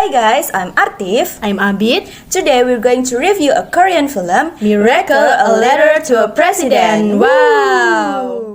Hi guys, I'm Artif. I'm Abid. Today we're going to review a Korean film, Miracle, a Letter to a President. Wow!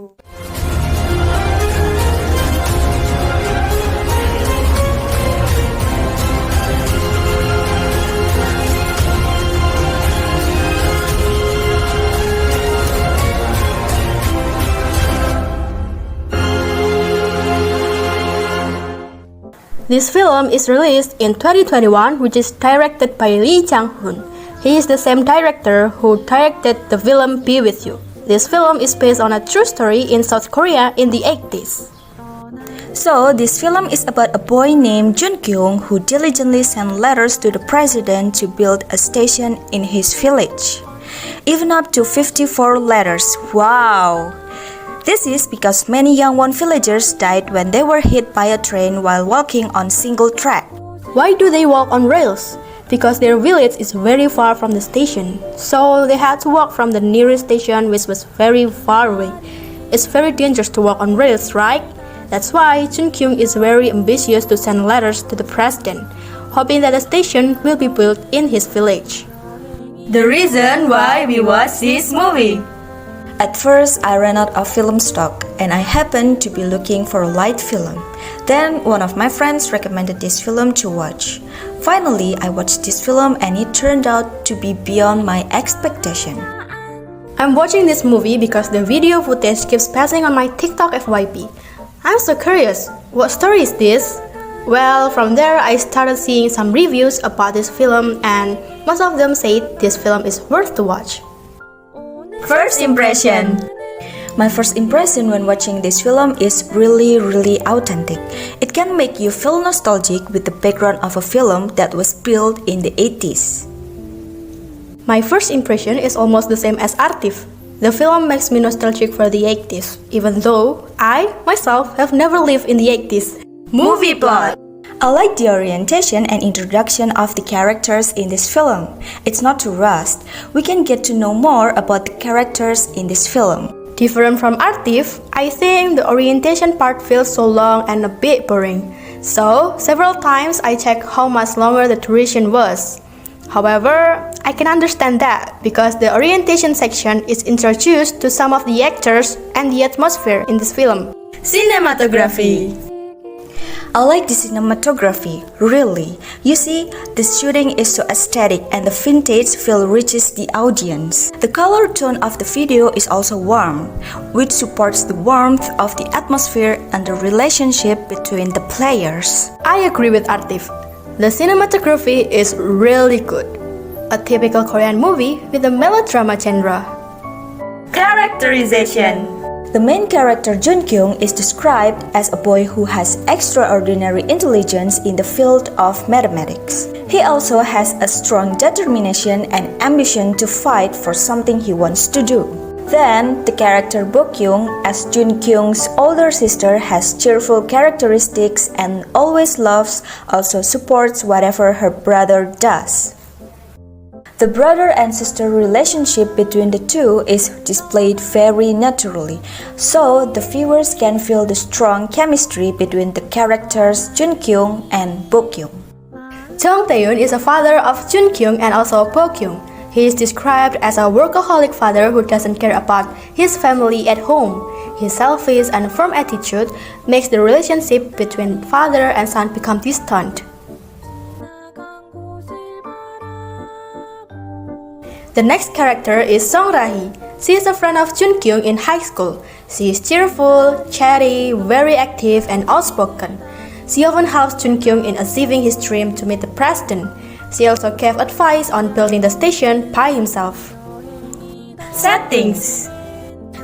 This film is released in 2021, which is directed by Lee Chang-hoon. He is the same director who directed the film Be With You. This film is based on a true story in South Korea in the 80s. So, this film is about a boy named Jun Kyung who diligently sent letters to the president to build a station in his village. Even up to 54 letters. Wow! This is because many Yangwon villagers died when they were hit by a train while walking on single track. Why do they walk on rails? Because their village is very far from the station, so they had to walk from the nearest station, which was very far away. It's very dangerous to walk on rails, right? That's why Jun Kyung is very ambitious to send letters to the president, hoping that a station will be built in his village. The reason why we watch this movie. At first, I ran out of film stock and I happened to be looking for a light film. Then, one of my friends recommended this film to watch. Finally, I watched this film and it turned out to be beyond my expectation. I'm watching this movie because the video footage keeps passing on my TikTok FYP. I'm so curious, what story is this? Well, from there I started seeing some reviews about this film and most of them said this film is worth to watch. First impression. My first impression when watching this film is really authentic. It can make you feel nostalgic with the background of a film that was built in the 80s. My first impression is almost the same as Artif. The film makes me nostalgic for the 80s, even though I, myself, have never lived in the 80s. Movie plot. I like the orientation and introduction of the characters in this film. It's not too rushed. We can get to know more about the characters in this film. Different from Artif, I think the orientation part feels so long and a bit boring. So, several times I checked how much longer the duration was. However, I can understand that because the orientation section is introduced to some of the actors and the atmosphere in this film. Cinematography. I like the cinematography, really. You see, the shooting is so aesthetic and the vintage feel reaches the audience. The color tone of the video is also warm, which supports the warmth of the atmosphere and the relationship between the players. I agree with Artif. The cinematography is really good. A typical Korean movie with a melodrama genre. Characterization. The main character Jun Kyung is described as a boy who has extraordinary intelligence in the field of mathematics. He also has a strong determination and ambition to fight for something he wants to do. Then, the character Bo Kyung as Jun Kyung's older sister has cheerful characteristics and always loves, also supports whatever her brother does. The brother and sister relationship between the two is displayed very naturally, so the viewers can feel the strong chemistry between the characters Jun Kyung and Bo Kyung. Jung Tae-yoon is a father of Jun Kyung and also Bo Kyung. He is described as a workaholic father who doesn't care about his family at home. His selfish and firm attitude makes the relationship between father and son become distant. The next character is Song Ra-hee. She is a friend of Jun Kyung in high school. She is cheerful, chatty, very active, and outspoken. She often helps Jun Kyung in achieving his dream to meet the president. She also gave advice on building the station by himself. Settings.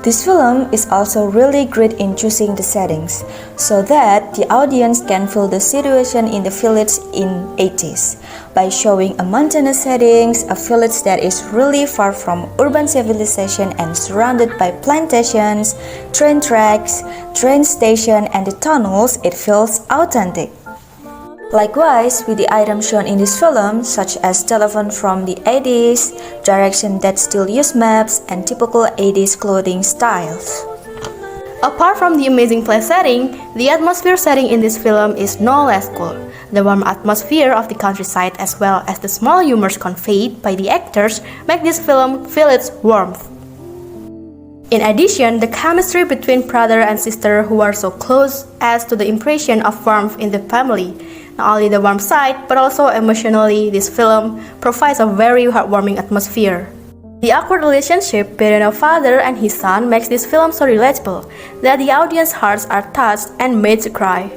This film is also really great in choosing the settings, so that the audience can feel the situation in the village in 80s. By showing a mountainous settings, a village that is really far from urban civilization and surrounded by plantations, train tracks, train station and the tunnels, it feels authentic. Likewise, with the items shown in this film, such as telephone from the 80s, directions that still use maps, and typical 80s clothing styles. Apart from the amazing place setting, the atmosphere setting in this film is no less cool. The warm atmosphere of the countryside as well as the small humors conveyed by the actors make this film feel its warmth. In addition, the chemistry between brother and sister who are so close adds to the impression of warmth in the family. Not only the warm side, but also emotionally, this film provides a very heartwarming atmosphere. The awkward relationship between a father and his son makes this film so relatable that the audience hearts are touched and made to cry.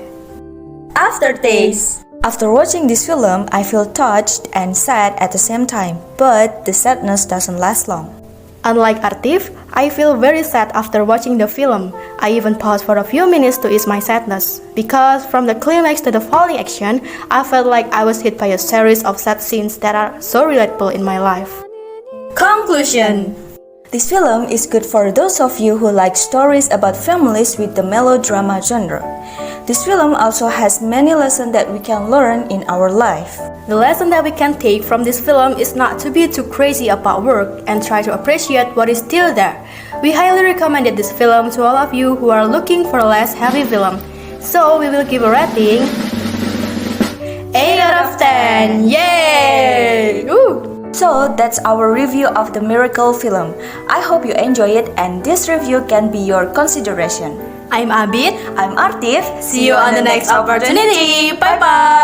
Aftertaste. After watching this film, I feel touched and sad at the same time, but the sadness doesn't last long. Unlike Artif, I feel very sad after watching the film. I even paused for a few minutes to ease my sadness, because from the climax to the falling action, I felt like I was hit by a series of sad scenes that are so relatable in my life. Conclusion. This film is good for those of you who like stories about families with the melodrama genre. This film also has many lessons that we can learn in our life. The lesson that we can take from this film is not to be too crazy about work and try to appreciate what is still there. We highly recommended this film to all of you who are looking for a less heavy film. So we will give a rating 8 out of 10. Yay! Woo! So that's our review of the Miracle film. I hope you enjoy it and this review can be your consideration. I'm Abid. I'm Artif. See you on the next opportunity. Bye bye.